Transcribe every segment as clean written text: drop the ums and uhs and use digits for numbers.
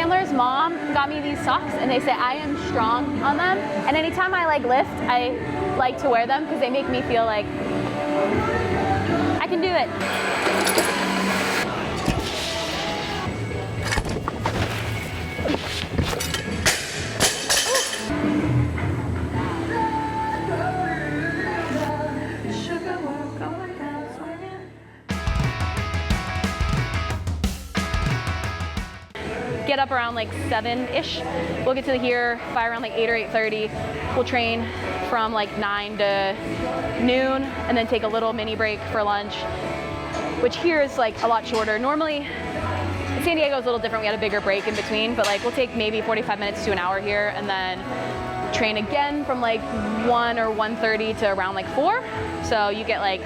Chandler's mom got me these socks, and they say I am strong on them. And anytime I like lift, I like to wear them because they make me feel like I can do it. Get up around like 7-ish. We'll get to here by around like 8 or 8:30. We'll train from like 9 to noon and then take a little mini break for lunch, which here is like a lot shorter. Normally, San Diego is a little different. We had a bigger break in between, but like we'll take maybe 45 minutes to an hour here and then train again from like 1 or 1:30 to around like 4. So you get like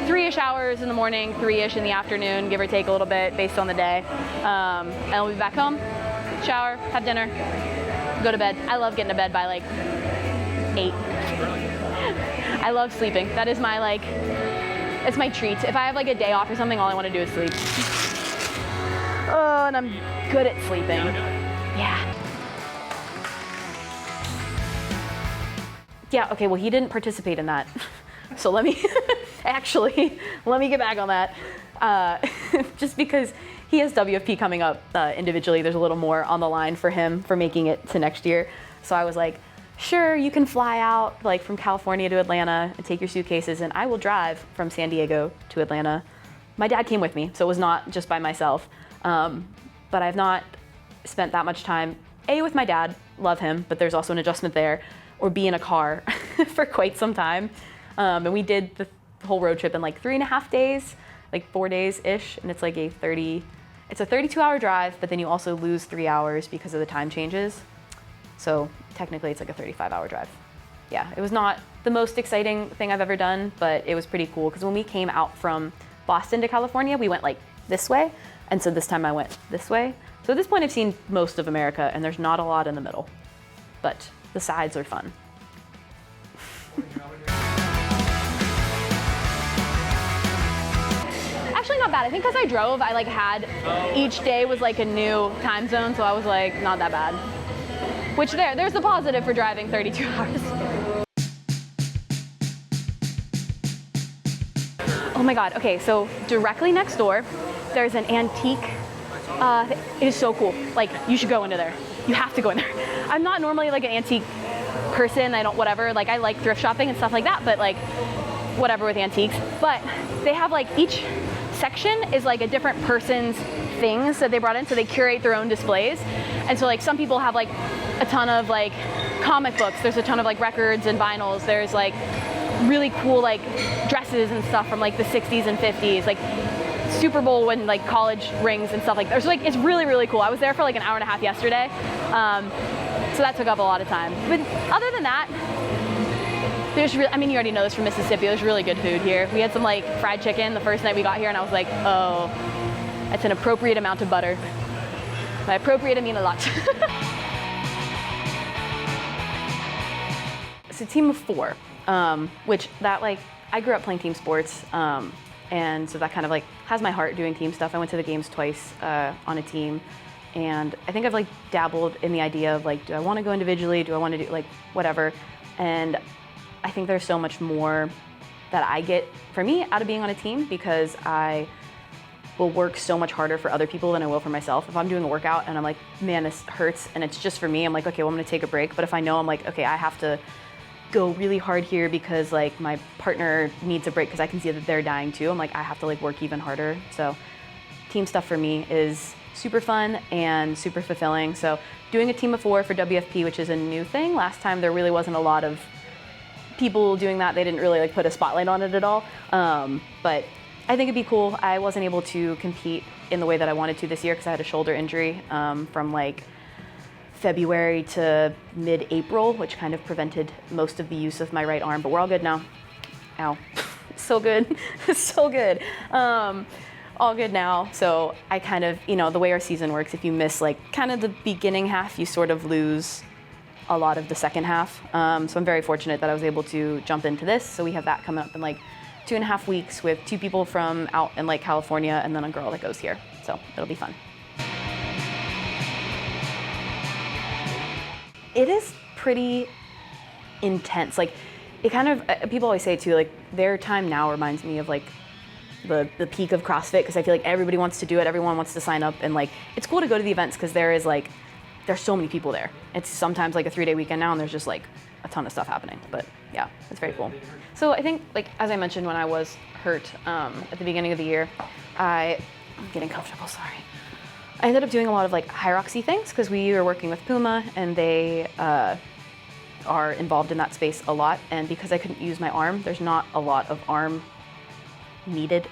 3-ish hours in the morning, 3-ish in the afternoon, give or take a little bit based on the day. And we'll be back home, shower, have dinner, go to bed. I love getting to bed by like 8. I love sleeping. That is my like, it's my treat. If I have like a day off or something, all I want to do is sleep. Oh, and I'm good at sleeping. Yeah. Yeah, okay, well he didn't participate in that. So let me, actually, let me get back on that. Just because he has WFP coming up individually, there's a little more on the line for him for making it to next year. So I was like, sure, you can fly out like from California to Atlanta and take your suitcases and I will drive from San Diego to Atlanta. My dad came with me, so it was not just by myself. But I've not spent that much time, A, with my dad, love him, but there's also an adjustment there, or B, in a car for quite some time. And we did the whole road trip in like 3.5 days, like 4 days-ish, and it's like it's a 32-hour drive, but then you also lose 3 hours because of the time changes. So technically it's like a 35-hour drive. Yeah, it was not the most exciting thing I've ever done, but it was pretty cool because when we came out from Boston to California, we went like this way, and so this time I went this way. So at this point I've seen most of America, and there's not a lot in the middle, but the sides are fun. Actually not bad. I think because I drove, I like had, each day was like a new time zone, so I was like, not that bad. Which there's the positive for driving 32 hours. Oh my God, okay, so directly next door, there's an antique, it is so cool. Like, you should go into there. You have to go in there. I'm not normally like an antique person, I don't, whatever, like I like thrift shopping and stuff like that, but like, whatever with antiques. But they have like, each section is like a different person's things that they brought in, so they curate their own displays. And so like some people have like a ton of like comic books, there's a ton of like records and vinyls, there's like really cool like dresses and stuff from like the 60s and 50s, like Super Bowl and like college rings and stuff like that. So like it's really, really cool. I was there for like an hour and a half yesterday. So that took up a lot of time. But other than that, there's I mean, you already know this from Mississippi, there's really good food here. We had some like fried chicken the first night we got here, and I was like, oh, that's an appropriate amount of butter. By appropriate, I mean a lot. It's a team of 4, which that like, I grew up playing team sports, and so that kind of like has my heart doing team stuff. I went to the games twice on a team, and I think I've like dabbled in the idea of like, do I want to go individually? Do I want to do like whatever? And I think there's so much more that I get for me out of being on a team, because I will work so much harder for other people than I will for myself. If I'm doing a workout and I'm like, man, this hurts, and it's just for me, I'm like, okay, well, I'm gonna take a break. But if I know, I'm like, okay, I have to go really hard here because like my partner needs a break because I can see that they're dying too. I'm like, I have to like work even harder. So team stuff for me is super fun and super fulfilling. So doing a team of 4 for WFP, which is a new thing. Last time there really wasn't a lot of people doing that. They didn't really like put a spotlight on it at all. But I think it'd be cool. I wasn't able to compete in the way that I wanted to this year because I had a shoulder injury from like February to mid-April, which kind of prevented most of the use of my right arm, but we're all good now. Ow, so good, so good. All good now. So I kind of, you know, the way our season works, if you miss like kind of the beginning half, you sort of lose a lot of the second half. So I'm very fortunate that I was able to jump into this. So we have that coming up in like 2.5 weeks with 2 people from out in like California and then a girl that goes here. So it'll be fun. It is pretty intense. Like, it kind of, people always say too, like, their time now reminds me of like the peak of CrossFit, because I feel like everybody wants to do it, everyone wants to sign up, and like, it's cool to go to the events because there's so many people there. It's sometimes like a 3-day weekend now, and there's just like a ton of stuff happening. But yeah, it's very cool. So I think, like, as I mentioned, when I was hurt at the beginning of the year, I'm getting comfortable, sorry. I ended up doing a lot of like Hyrox-y things because we were working with Puma, and they are involved in that space a lot. And because I couldn't use my arm, there's not a lot of arm needed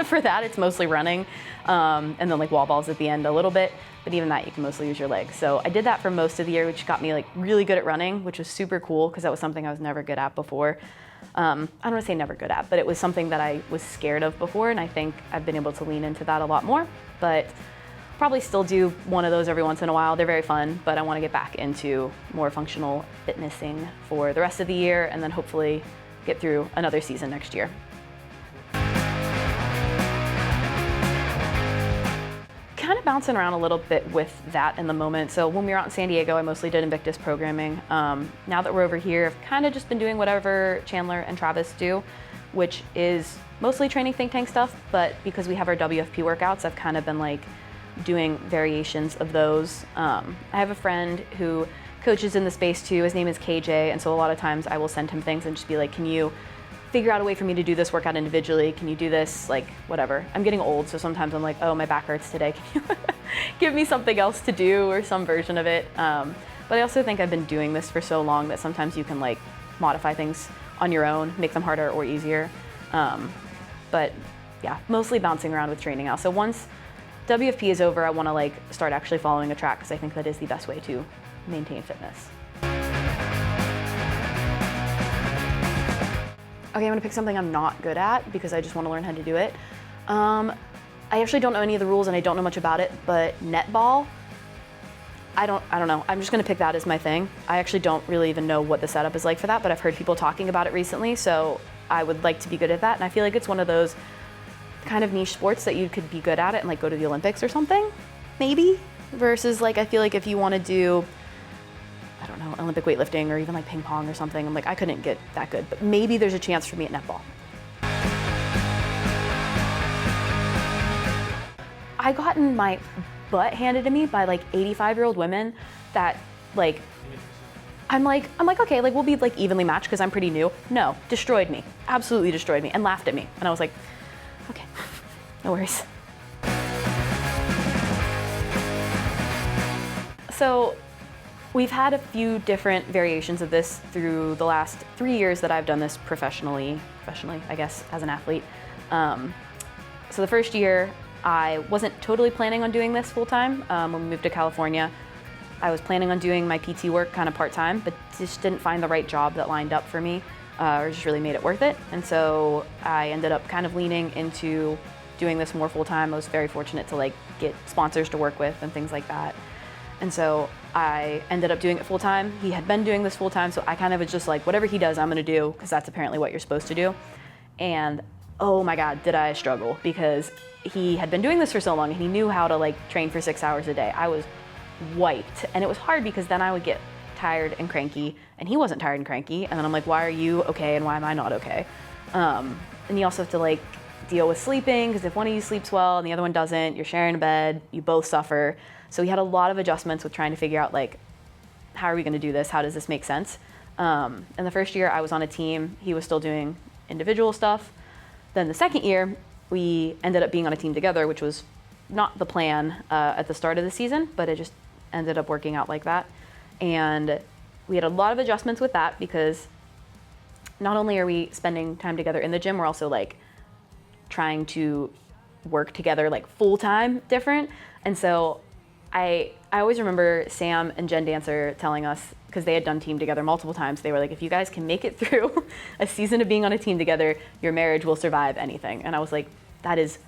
for that. It's mostly running, and then like wall balls at the end a little bit, but even that you can mostly use your legs. So I did that for most of the year, which got me like really good at running, which was super cool because that was something I was never good at before. I don't want to say never good at, but it was something that I was scared of before, and I think I've been able to lean into that a lot more. But probably still do one of those every once in a while. They're very fun, but I want to get back into more functional fitnessing for the rest of the year, and then hopefully get through another season next year. Kind of bouncing around a little bit with that in the moment. So when we were out in San Diego, I mostly did Invictus programming. Now that we're over here, I've kind of just been doing whatever Chandler and Travis do, which is mostly training think tank stuff, but because we have our WFP workouts, I've kind of been like doing variations of those. I have a friend who coaches in the space too. His name is KJ, and so a lot of times I will send him things and just be like, can you figure out a way for me to do this workout individually? Can you do this, like, whatever. I'm getting old, so sometimes I'm like, oh, my back hurts today. Can you give me something else to do, or some version of it? But I also think I've been doing this for so long that sometimes you can like modify things on your own, make them harder or easier. But yeah, mostly bouncing around with training now. So once WFP is over, I want to like start actually following a track, because I think that is the best way to maintain fitness. Okay, I'm gonna pick something I'm not good at because I just want to learn how to do it. I actually don't know any of the rules and I don't know much about it, but netball, I don't know. I'm just gonna pick that as my thing. I actually don't really even know what the setup is like for that, but I've heard people talking about it recently, so I would like to be good at that. And I feel like it's one of those kind of niche sports that you could be good at it and like go to the Olympics or something, maybe, versus like, I feel like if you want to do, I don't know, Olympic weightlifting or even like ping pong or something, I'm like, I couldn't get that good, but maybe there's a chance for me at netball. I gotten my butt handed to me by like 85-year-old women that like, I'm like, okay, like we'll be like evenly matched because I'm pretty new. No, destroyed me, absolutely destroyed me, and laughed at me. And I was like, okay, no worries. So we've had a few different variations of this through the last 3 years that I've done this professionally, I guess, as an athlete. So the first year, I wasn't totally planning on doing this full time. When we moved to California, I was planning on doing my PT work kind of part-time, but just didn't find the right job that lined up for me, or just really made it worth it. And so I ended up kind of leaning into doing this more full-time. I was very fortunate to like get sponsors to work with and things like that. And so I ended up doing it full-time. He had been doing this full-time, so I kind of was just like, whatever he does, I'm gonna do, because that's apparently what you're supposed to do. And oh my God, did I struggle, because he had been doing this for so long and he knew how to like train for 6 hours a day. I was wiped, and it was hard because then I would get tired and cranky, and he wasn't tired and cranky, and then I'm like, why are you okay and why am I not okay? And you also have to like deal with sleeping, because if one of you sleeps well and the other one doesn't, you're sharing a bed, you both suffer. So we had a lot of adjustments with trying to figure out like, how are we gonna do this? How does this make sense? And the first year I was on a team, he was still doing individual stuff. Then the second year, we ended up being on a team together, which was not the plan at the start of the season, but it just ended up working out like that. And we had a lot of adjustments with that, because not only are we spending time together in the gym, we're also like trying to work together like full time different. And so I always remember Sam and Jen Dancer telling us, because they had done team together multiple times, they were like, if you guys can make it through a season of being on a team together, your marriage will survive anything. And I was like, that is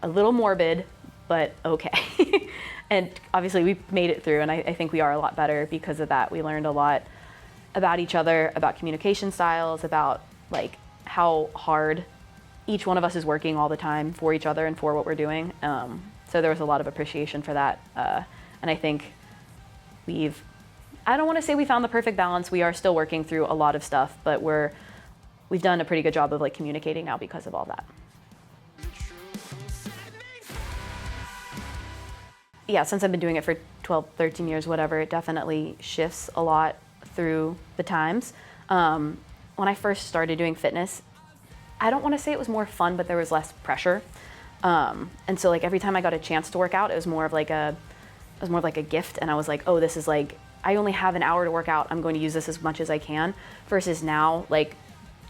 a little morbid, but okay. And obviously we made it through, and I think we are a lot better because of that. We learned a lot about each other, about communication styles, about like how hard each one of us is working all the time for each other and for what we're doing. So there was a lot of appreciation for that. And I think I don't want to say we found the perfect balance. We are still working through a lot of stuff, but we've done a pretty good job of like communicating now because of all that. Yeah, since I've been doing it for 12, 13 years, whatever, it definitely shifts a lot through the times. When I first started doing fitness, I don't want to say it was more fun, but there was less pressure. And so like every time I got a chance to work out, it was more of like a gift. And I was like, oh, this is like, I only have an hour to work out. I'm going to use this as much as I can. Versus now, like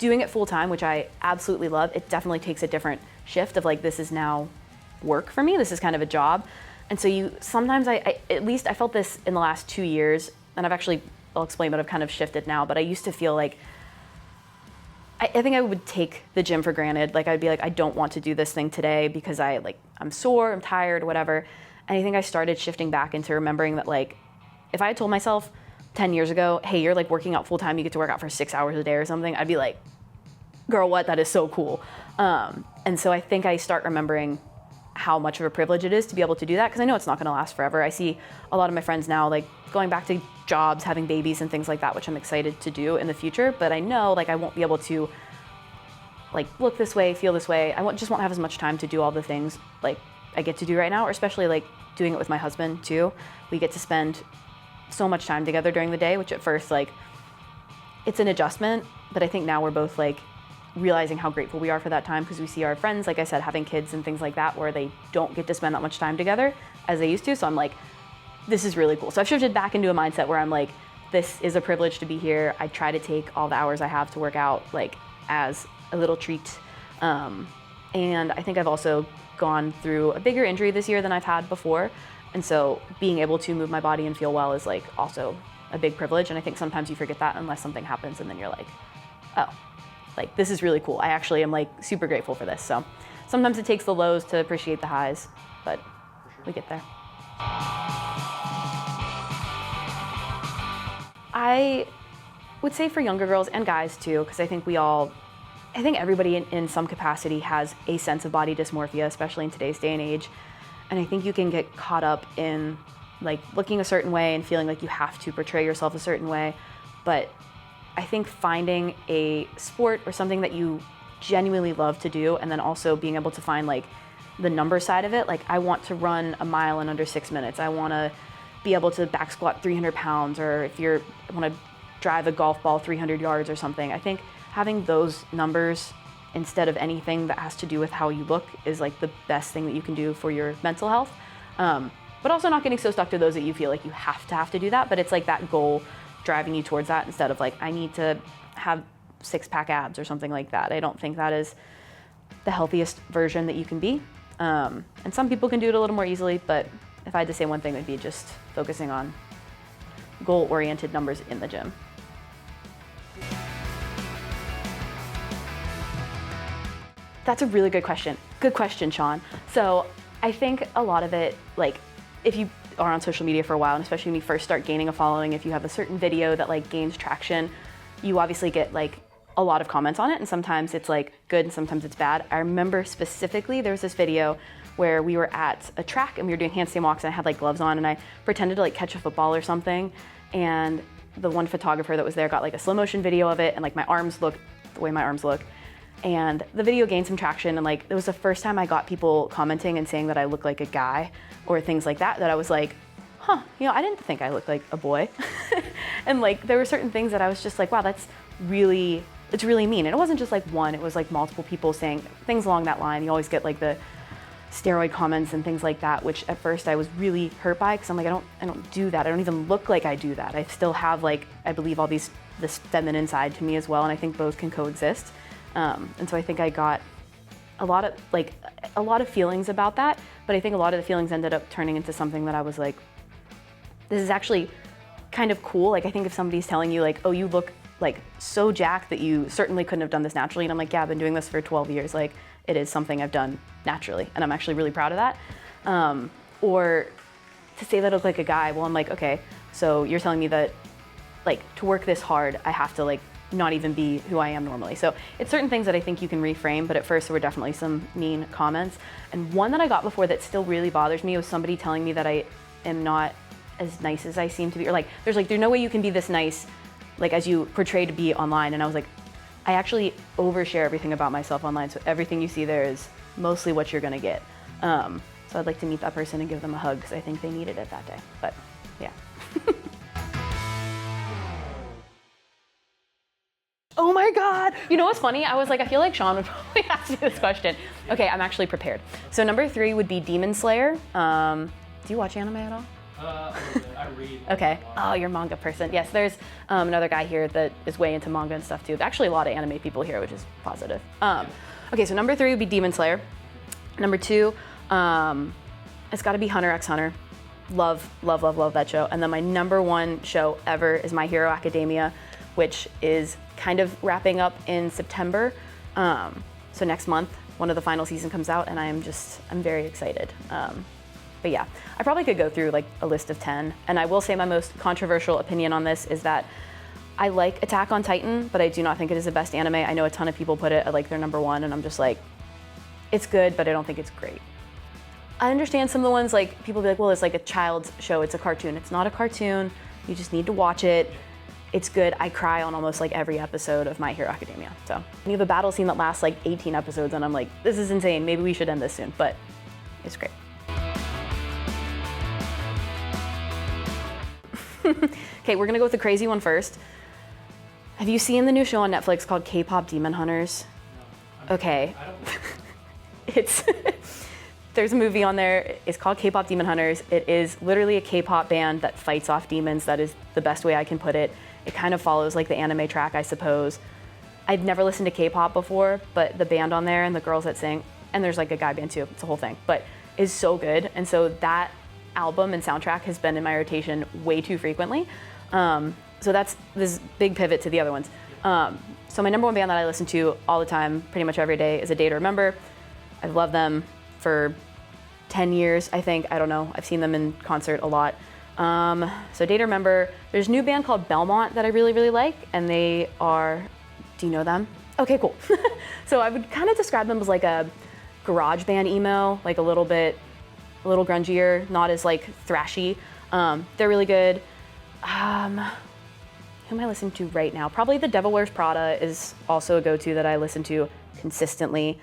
doing it full time, which I absolutely love, it definitely takes a different shift of like, this is now work for me. This is kind of a job. And so sometimes at least I felt this in the last 2 years, and I'll explain, but I've kind of shifted now, but I used to feel like, I think I would take the gym for granted. Like I'd be like, I don't want to do this thing today because I'm sore, I'm tired, whatever. And I think I started shifting back into remembering that like, if I had told myself 10 years ago, hey, you're like working out full time, you get to work out for 6 hours a day or something, I'd be like, girl, what? That is so cool. And so I think I start remembering how much of a privilege it is to be able to do that, because I know it's not going to last forever. I see a lot of my friends now like going back to jobs, having babies and things like that, which I'm excited to do in the future, but I know like I won't be able to like look this way, feel this way. Just won't have as much time to do all the things like I get to do right now, or especially like doing it with my husband too. We get to spend so much time together during the day, which at first like it's an adjustment, but I think now we're both like realizing how grateful we are for that time, because we see our friends, like I said, having kids and things like that where they don't get to spend that much time together as they used to. So I'm like, this is really cool. So I've shifted back into a mindset where I'm like, this is a privilege to be here. I try to take all the hours I have to work out like as a little treat. And I think I've also gone through a bigger injury this year than I've had before. And so being able to move my body and feel well is like also a big privilege. And I think sometimes you forget that unless something happens and then you're like, oh, like this is really cool. I actually am like super grateful for this. So sometimes it takes the lows to appreciate the highs, but we get there. I would say for younger girls and guys too, because I think everybody in some capacity has a sense of body dysmorphia, especially in today's day and age. And I think you can get caught up in like looking a certain way and feeling like you have to portray yourself a certain way. But I think finding a sport or something that you genuinely love to do, and then also being able to find like the number side of it. Like I want to run a mile in under 6 minutes. I want to be able to back squat 300 pounds, or if you want to drive a golf ball 300 yards or something. I think having those numbers instead of anything that has to do with how you look is like the best thing that you can do for your mental health. But also not getting so stuck to those that you feel like you have to do that, but it's like that goal driving you towards that instead of like, I need to have 6-pack abs or something like that. I don't think that is the healthiest version that you can be. And some people can do it a little more easily, but if I had to say one thing, it would be just focusing on goal-oriented numbers in the gym. That's a really good question. Good question, Sean. So I think a lot of it, like if you are on social media for a while, and especially when you first start gaining a following, if you have a certain video that like gains traction, you obviously get like a lot of comments on it, and sometimes it's like good and sometimes it's bad. I remember specifically there was this video where we were at a track and we were doing handstand walks, and I had like gloves on and I pretended to like catch a football or something, and the one photographer that was there got like a slow motion video of it, and like my arms looked the way my arms look. And the video gained some traction, and like it was the first time I got people commenting and saying that I look like a guy or things like that, that I was like, huh, I didn't think I looked like a boy. And like there were certain things that I was just like, wow, it's really mean. And it wasn't just like one, it was like multiple people saying things along that line. You always get like the steroid comments and things like that, which at first I was really hurt by, because I'm like, I don't do that. I don't even look like I do that. I still have like, I believe all this feminine side to me as well, and I think both can coexist. And so I think I got a lot of feelings about that, but I think a lot of the feelings ended up turning into something that I was like, this is actually kind of cool. Like I think if somebody's telling you like, oh, you look like so jacked that you certainly couldn't have done this naturally, and I'm like, yeah, I've been doing this for 12 years. Like it is something I've done naturally, and I'm actually really proud of that. Or to say that I look like a guy, well, I'm like, okay, so you're telling me that like to work this hard, I have to like not even be who I am normally. So it's certain things that I think you can reframe, but at first there were definitely some mean comments. And one that I got before that still really bothers me was somebody telling me that I am not as nice as I seem to be, or like there's no way you can be this nice like as you portray to be online. And I was like, I actually overshare everything about myself online, so everything you see there is mostly what you're gonna get. So I'd like to meet that person and give them a hug because I think they needed it that day. But yeah. Oh my God. You know what's funny? I was like, I feel like Sean would probably ask me this question. Okay, I'm actually prepared. So number 3 would be Demon Slayer. Do you watch anime at all? I read. Okay. Oh, you're a manga person. Yes, there's another guy here that is way into manga and stuff too. Actually, a lot of anime people here, which is positive. Okay, so number 3 would be Demon Slayer. Number 2, it's got to be Hunter x Hunter. Love that show. And then my number 1 show ever is My Hero Academia, which is kind of wrapping up in September. So next month, one of the final season comes out, and I'm very excited. But yeah, I probably could go through like a list of 10. And I will say my most controversial opinion on this is that I like Attack on Titan, but I do not think it is the best anime. I know a ton of people put it at like their number 1, and I'm just like, it's good, but I don't think it's great. I understand some of the ones, like people be like, well, it's like a child's show, it's a cartoon. It's not a cartoon, you just need to watch it. It's good. I cry on almost like every episode of My Hero Academia. So we have a battle scene that lasts like 18 episodes, and I'm like, this is insane, maybe we should end this soon, but it's great. Okay, we're gonna go with the crazy one first. Have you seen the new show on Netflix called K-Pop Demon Hunters? No. Okay. There's a movie on there, it's called K-Pop Demon Hunters. It is literally a K-pop band that fights off demons. That is the best way I can put it. It kind of follows like the anime track, I suppose. I'd never listened to K-pop before, but the band on there and the girls that sing, and there's like a guy band too, it's a whole thing, but is so good. And so that album and soundtrack has been in my rotation way too frequently. So that's this big pivot to the other ones. So my number 1 band that I listen to all the time, pretty much every day, is A Day to Remember. I've loved them for 10 years, I think. I don't know. I've seen them in concert a lot. So Day to Remember. There's a new band called Belmont that I really, really like, and they are, do you know them? Okay, cool. So I would kind of describe them as like a garage band emo, like a little grungier, not as like thrashy. They're really good. Who am I listening to right now? Probably The Devil Wears Prada is also a go-to that I listen to consistently.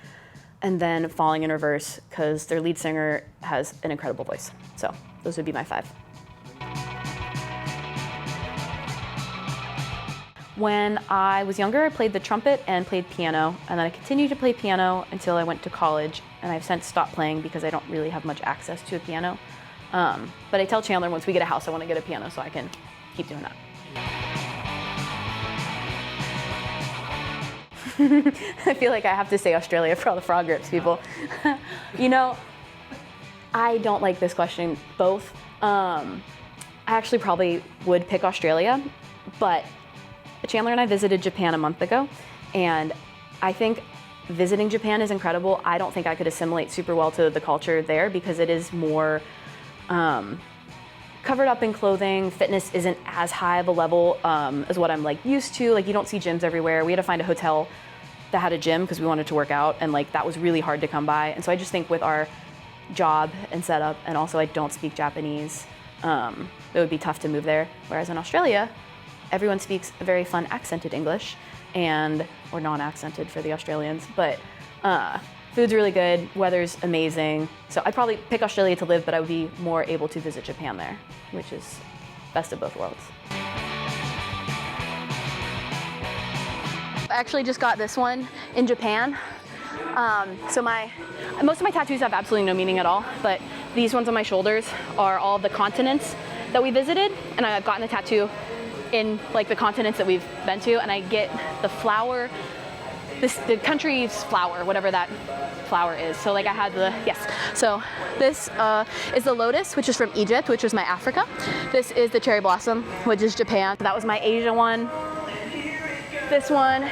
And then Falling in Reverse, because their lead singer has an incredible voice. So those would be my 5. When I was younger, I played the trumpet and played piano, and then I continued to play piano until I went to college, and I've since stopped playing because I don't really have much access to a piano. But I tell Chandler once we get a house, I want to get a piano so I can keep doing that. I feel like I have to say Australia for all the frog grips people. You know, I don't like this question, both. I actually probably would pick Australia, but Chandler and I visited Japan a month ago, and I think visiting Japan is incredible. I don't think I could assimilate super well to the culture there because it is more covered up in clothing. Fitness isn't as high of a level as what I'm like used to. Like, you don't see gyms everywhere. We had to find a hotel that had a gym because we wanted to work out, and like that was really hard to come by. And so I just think with our job and setup, and also I don't speak Japanese, it would be tough to move there. Whereas in Australia, everyone speaks a very fun accented English, or non-accented for the Australians, but food's really good, weather's amazing. So I'd probably pick Australia to live, but I would be more able to visit Japan there, which is best of both worlds. I actually just got this one in Japan. So most of my tattoos have absolutely no meaning at all, but these ones on my shoulders are all the continents that we visited, and I've gotten the tattoo in like the continents that we've been to, and I get the flower, the country's flower, whatever that flower is. So like I had so this is the lotus, which is from Egypt, which is my Africa. This is the cherry blossom, which is Japan. That was my Asia one. This one,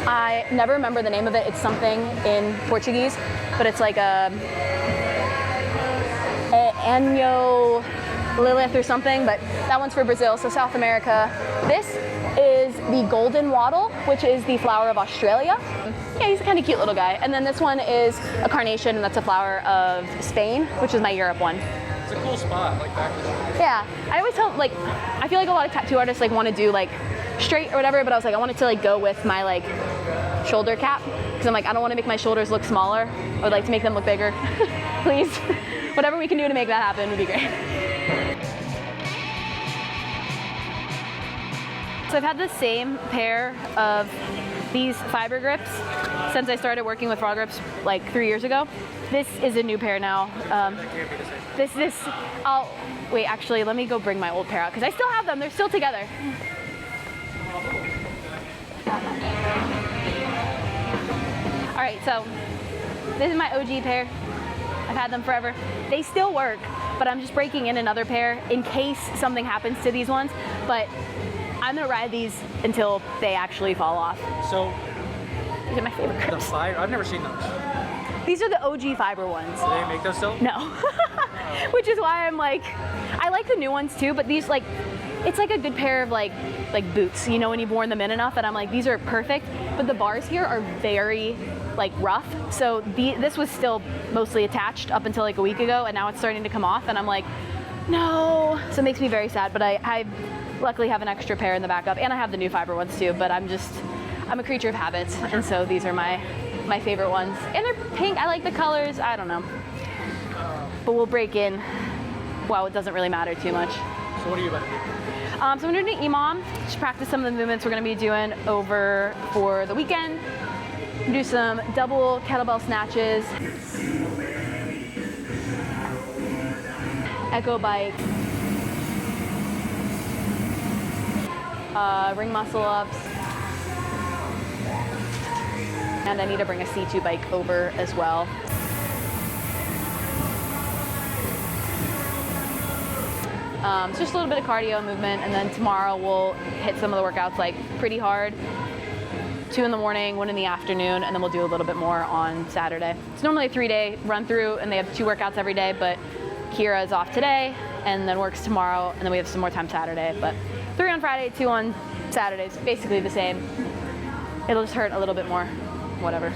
I never remember the name of it. It's something in Portuguese, but it's like a Anyo Lilith or something, but that one's for Brazil, so South America. This is the golden wattle, which is the flower of Australia. Yeah, he's a kind of cute little guy. And then this one is a carnation, and that's a flower of Spain, which is my Europe one. It's a cool spot, like back there. Yeah, I always tell, like, I feel like a lot of tattoo artists like want to do like straight or whatever, but I was like, I wanted to like go with my like shoulder cap, because I'm like, I don't want to make my shoulders look smaller. I would like to make them look bigger. Please, whatever we can do to make that happen would be great. So I've had the same pair of these fiber grips since I started working with frog grips like 3 years ago. This is a new pair now. Wait, actually, let me go bring my old pair out because I still have them. They're still together. All right, so this is my OG pair. I've had them forever. They still work, but I'm just breaking in another pair in case something happens to these ones. But I'm gonna ride these until they actually fall off. So these are my favorite grips. the fiber, I've never seen those. These are the OG fiber ones. Do they make those still? No. Which is why I'm like, I like the new ones too, but these like, it's like a good pair of like boots, you know, when you've worn them in enough, and I'm like, these are perfect, but the bars here are very like rough. So this was still mostly attached up until like a week ago, and now it's starting to come off, and I'm like, no. So it makes me very sad, but I luckily have an extra pair in the backup, and I have the new fiber ones too, but I'm a creature of habits, and so these are my favorite ones. And they're pink, I like the colors, I don't know. But we'll break in, well, it doesn't really matter too much. So what are you about to do? So I'm gonna do EMOM, just practice some of the movements we're gonna be doing over for the weekend. Do some double kettlebell snatches, echo bike, ring muscle ups, and I need to bring a C2 bike over as well. So just a little bit of cardio movement, and then tomorrow we'll hit some of the workouts like pretty hard. 2 in the morning, 1 in the afternoon, and then we'll do a little bit more on Saturday. It's normally a 3-day run through, and they have 2 workouts every day, but Kira is off today, and then works tomorrow, and then we have some more time Saturday. But 3 on Friday, 2 on Saturday, it's basically the same. It'll just hurt a little bit more, whatever.